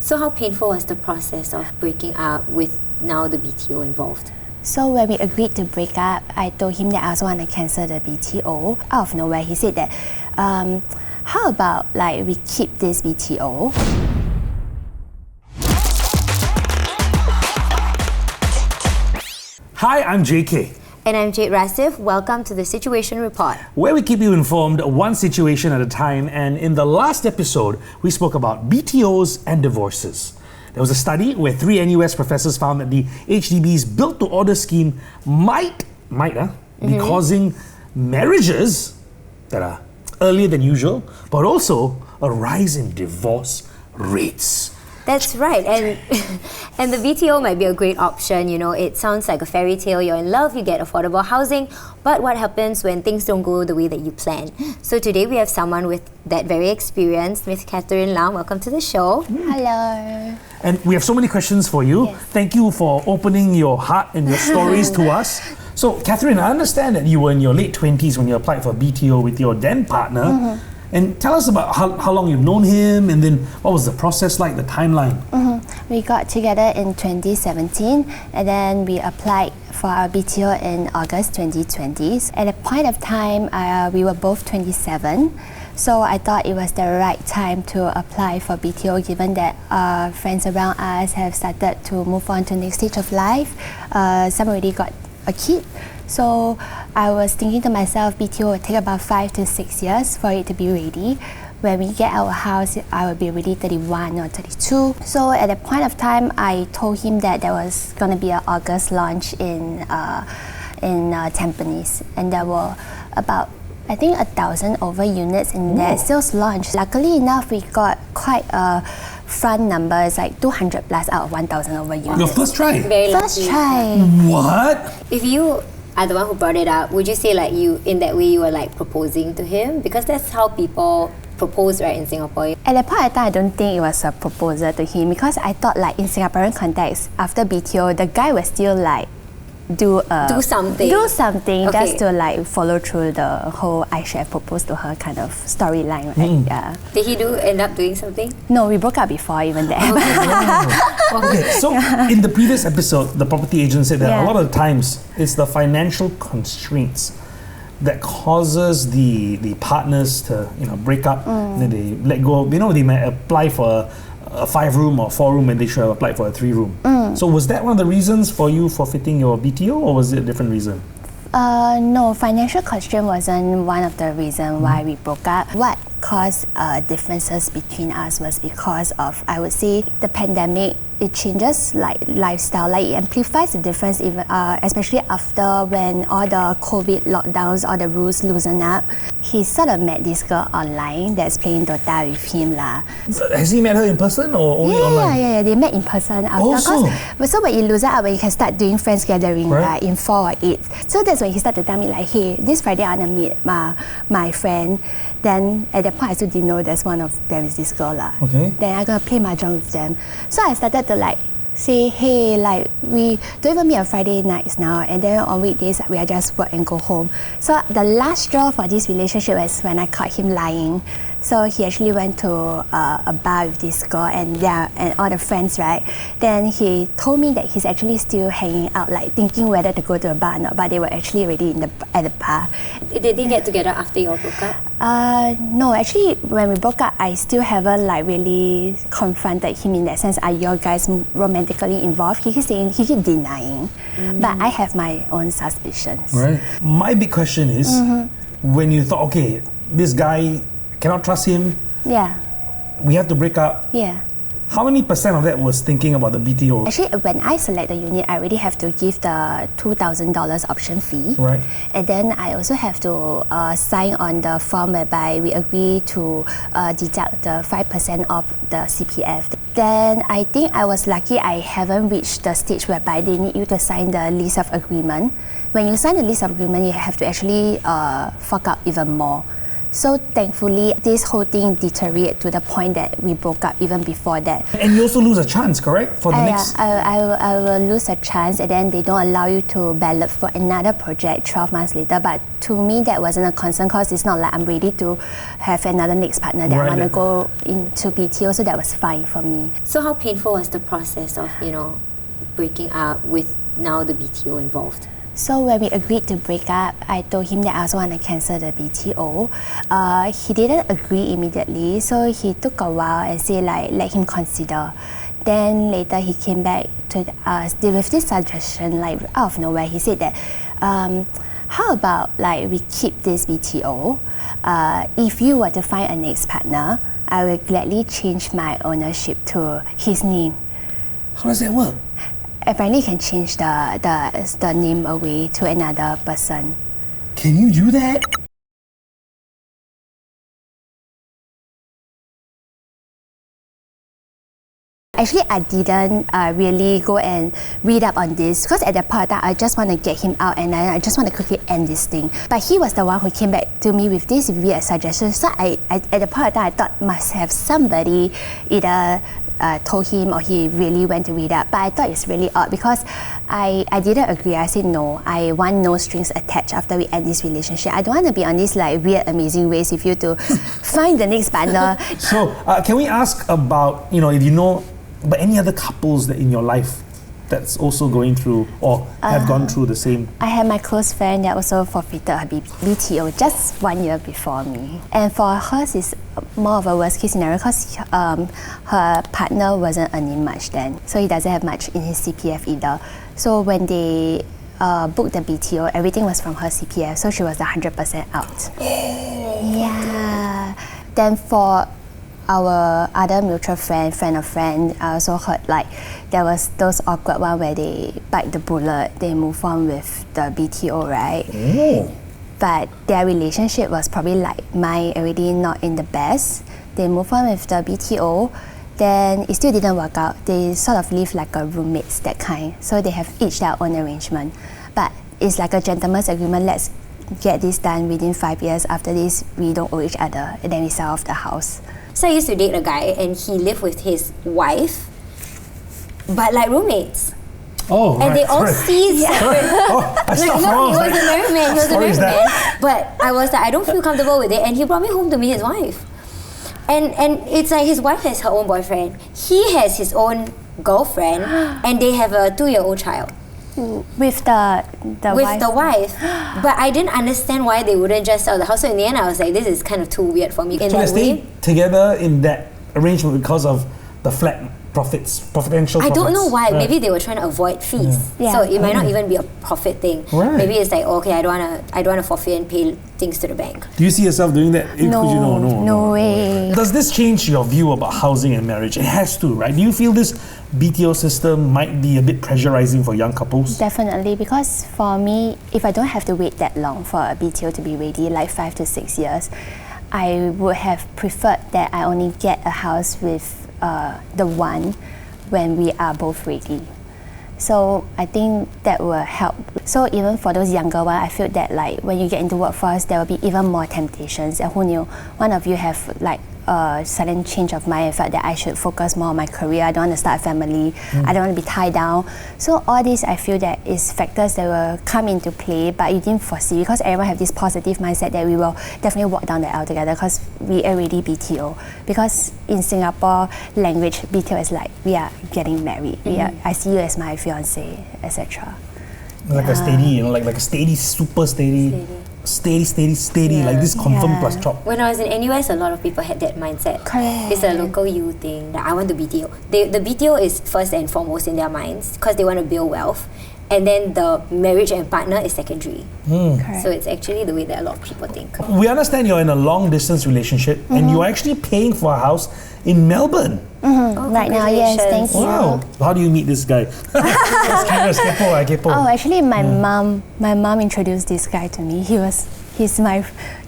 So how painful was the process of breaking up with now the BTO involved? So when we agreed to break up, I told him that I also want to cancel the BTO. Out of nowhere, he said that, how about like we keep this BTO? Hi, I'm JK. And I'm Jade Rasif. Welcome to the Situation Report, Where we keep you informed one situation at a time. And in the last episode, we spoke about BTOs and divorces. There was a study where 3 NUS professors found that the HDB's built-to-order scheme might be causing marriages that are earlier than usual, but also a rise in divorce rates. That's right, and the BTO might be a great option. You know, it sounds like a fairy tale. You're in love, you get affordable housing, but what happens when things don't go the way that you plan? So today we have someone with that very experience, Miss Catherine Lam. Welcome to the show. Hello. And we have so many questions for you. Yes. Thank you for opening your heart and your stories to us. So, Catherine, I understand that you were in your late 20s when you applied for BTO with your then partner. And tell us about how long you've known him, and then what was the process like, the timeline? We got together in 2017, and then we applied for our BTO in August 2020. At a point of time, we were both 27. So I thought it was the right time to apply for BTO, given that friends around us have started to move on to the next stage of life. Some already got a kid. So I was thinking to myself, BTO would take about 5 to 6 years for it to be ready. When we get our house, I will be ready 31 or 32. So at that point of time, I told him that there was going to be an August launch in Tampines, and there were about, I think, 1,000 over units in that sales launch. Luckily enough, we got quite a front numbers, like 200 plus out of 1,000 over units. Your first try? Very First lucky. try. What? If you are the one who brought it up, would you say like you, in that way, you were like proposing to him? Because that's how people propose, right, in Singapore. At that point of time, I don't think it was a proposal to him, because I thought like in Singaporean context, after BTO, the guy was still like do something Okay. just to like follow through the whole I should have proposed to her kind of storyline, right? Yeah. Did he end up doing something? No, we broke up before even that. Okay, so in the previous episode, the property agent said that a lot of times it's the financial constraints that causes the partners to break up, and then they let go. They might apply for a 5-room or 4-room and they should have applied for a 3-room. So was that one of the reasons for you forfeiting your BTO, or was it a different reason? No, financial constraint wasn't one of the reasons why we broke up. What caused differences between us was because of, I would say, the pandemic. It changes like lifestyle, like it amplifies the difference, even especially after when all the COVID lockdowns, all the rules loosen up. He sort of met this girl online that's playing Dota with him lah. Has he met her in person or only online? Yeah, they met in person after. So when you loosen up, when you can start doing friends gathering, right, in 4 or 8. So that's when he started to tell me like, hey, this Friday I want to meet my friend. Then at that point I still didn't know there's one of them is this girl lah. Okay. Then I'm gonna play mahjong with them. So I started to like say, hey, like we don't even meet on Friday nights now, and then on weekdays we are just work and go home. So the last straw for this relationship was when I caught him lying. So he actually went to a bar with this girl and all the friends, right? Then he told me that he's actually still hanging out, like thinking whether to go to a bar or not, but they were actually already at the bar. Did they get together after you all broke up? No, actually when we broke up, I still haven't like really confronted him in that sense. Are your guys romantically involved? He keeps saying, he keeps denying, but I have my own suspicions. Right. My big question is, when you thought, okay, this guy, cannot trust him, we have to break up. How many percent of that was thinking about the BTO? Actually, when I select the unit, I already have to give the $2,000 option fee. Right. And then I also have to sign on the form whereby we agree to deduct the 5% of the CPF. Then I think I was lucky I haven't reached the stage whereby they need you to sign the lease of agreement. When you sign the lease of agreement, you have to actually fork out even more. So thankfully, this whole thing deteriorated to the point that we broke up even before that. And you also lose a chance, correct? For the next... I will lose a chance, and then they don't allow you to ballot for another project 12 months later. But to me, that wasn't a concern because it's not like I'm ready to have another next partner that I want to go into BTO, so that was fine for me. So how painful was the process of, breaking up with now the BTO involved? So when we agreed to break up, I told him that I also want to cancel the BTO. He didn't agree immediately, so he took a while and said let him consider. Then later he came back to us with this suggestion out of nowhere. He said that, how about we keep this BTO? If you were to find a next partner, I will gladly change my ownership to his name. How does that work? Apparently, you can change the name away to another person. Can you do that? Actually, I didn't really go and read up on this because at that point of time, I just want to get him out and I just want to quickly end this thing. But he was the one who came back to me with this weird suggestion. So I at the point of time, I thought must have somebody either told him or he really went to read up. But I thought it's really odd because I didn't agree. I said no. I want no strings attached after we end this relationship. I don't want to be on this weird, amazing race with you to find the next partner. So can we ask about, if you know, but any other couples that in your life that's also going through or have gone through the same? I had my close friend that also forfeited her BTO just 1 year before me. And for hers, it's more of a worst case scenario because her partner wasn't earning much then. So he doesn't have much in his CPF either. So when they booked the BTO, everything was from her CPF. So she was 100% out. Yeah. Then for our other mutual friend of friend, I also heard there was those awkward one where they bite the bullet, they move on with the BTO, right? Oh. But their relationship was probably like mine, already not in the best. They move on with the BTO, then it still didn't work out. They sort of live like a roommates, that kind. So they have each their own arrangement. But it's like a gentleman's agreement, let's get this done within 5 years. After this, we don't owe each other, and then we sell off the house. So I used to date a guy and he lived with his wife, but like roommates. Oh, and right. they all see separate. He was a married man. But I was I don't feel comfortable with it, and he brought me home to meet his wife. And it's his wife has her own boyfriend. He has his own girlfriend, and they have a 2-year-old child. With the wife. But I didn't understand why they wouldn't just sell the house. So in the end, I was like, this is kind of too weird for me. So they stayed together in that arrangement because of the flat profitential profits. I don't know why. Right. Maybe they were trying to avoid fees. Yeah. So it might not even be a profit thing. Right. Maybe it's okay, I don't wanna forfeit and pay things to the bank. Do you see yourself doing that? No way. Does this change your view about housing and marriage? It has to, right? Do you feel this BTO system might be a bit pressurizing for young couples? Definitely, because for me, if I don't have to wait that long for a BTO to be ready, like 5 to 6 years, I would have preferred that I only get a house with the one when we are both ready. So I think that will help. So even for those younger ones, I feel that when you get into workforce, there will be even more temptations. And who knew, one of you have a sudden change of mind and felt that I should focus more on my career. I don't want to start a family. I don't want to be tied down. So all this, I feel that is factors that will come into play, but you didn't foresee because everyone have this positive mindset that we will definitely walk down the aisle together because we already BTO. Because in Singapore language, BTO is we are getting married. I see you as my fiance, etc. Like a steady, like a steady, super steady. Steady, like this confirm plus chop. When I was in NUS, a lot of people had that mindset. Correct. It's a local you thing that I want to BTO. The BTO is first and foremost in their minds because they want to build wealth, and then the marriage and partner is secondary. So it's actually the way that a lot of people think. We understand you're in a long distance relationship and you're actually paying for a house in Melbourne. Oh, Right now, yes, thank you. Wow. How do you meet this guy? Oh, actually, my mom introduced this guy to me. He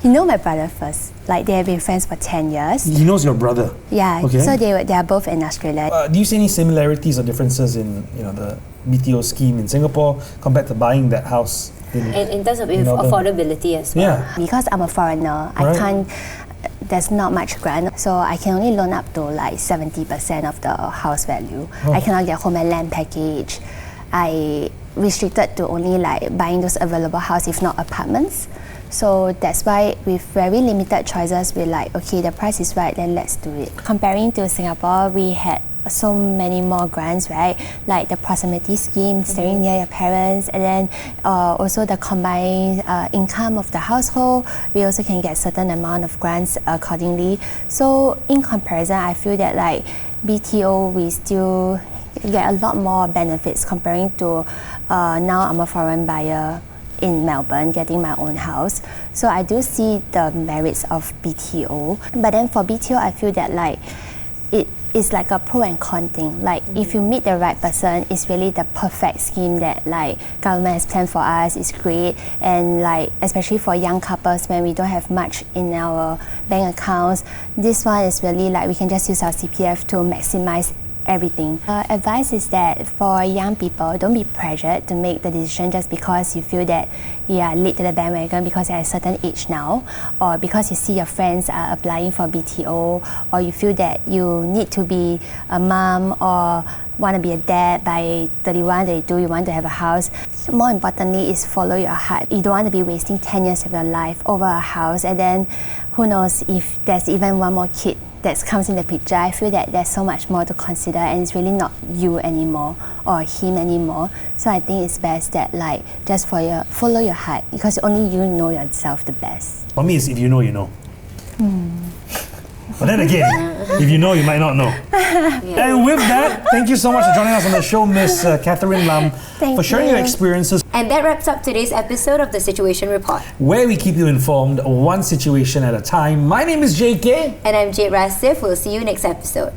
know my brother first. They have been friends for 10 years. He knows your brother. Yeah. Okay. So they are both in Australia. Do you see any similarities or differences in the BTO scheme in Singapore compared to buying that house in terms of Melbourne. affordability as well. Yeah. Because I'm a foreigner, Right. I can't. There's not much grant, so I can only loan up to like 70% of the house value. I cannot get home and land package. I restricted to only like buying those available house, if not apartments. So that's why with very limited choices, we're like, okay, the price is right, then let's do it. Comparing to Singapore, we had so many more grants, right? Like the proximity scheme, staying near your parents, and then also the combined income of the household. We also can get certain amount of grants accordingly. So in comparison, I feel that like BTO, we still get a lot more benefits comparing to now I'm a foreign buyer in Melbourne getting my own house. So I do see the merits of BTO. But then for BTO, I feel that like it is like a pro and con thing. Like if you meet the right person, it's really the perfect scheme that like government has planned for us. It's great, and like especially for young couples when we don't have much in our bank accounts, this one is really like we can just use our CPF to maximize everything. Advice is that for young people, don't be pressured to make the decision just because you feel that you are late to the bandwagon because you're at a certain age now, or because you see your friends are applying for BTO, or you feel that you need to be a mom or want to be a dad by 31, 32, you want to have a house. More importantly is follow your heart. You don't want to be wasting 10 years of your life over a house, and then who knows if there's even one more kid that comes in the picture. I feel that there's so much more to consider, and it's really not you anymore or him anymore. So I think it's best that like just follow your heart, because only you know yourself the best. For me, it's if you know, you know. But then again, if you know, you might not know. And with that, thank you so much for joining us on the show, Miss Catherine Lam, for sharing your experiences. And that wraps up today's episode of The Situation Report, where we keep you informed one situation at a time. My name is JK. and I'm Jade Rasif. We'll see you next episode.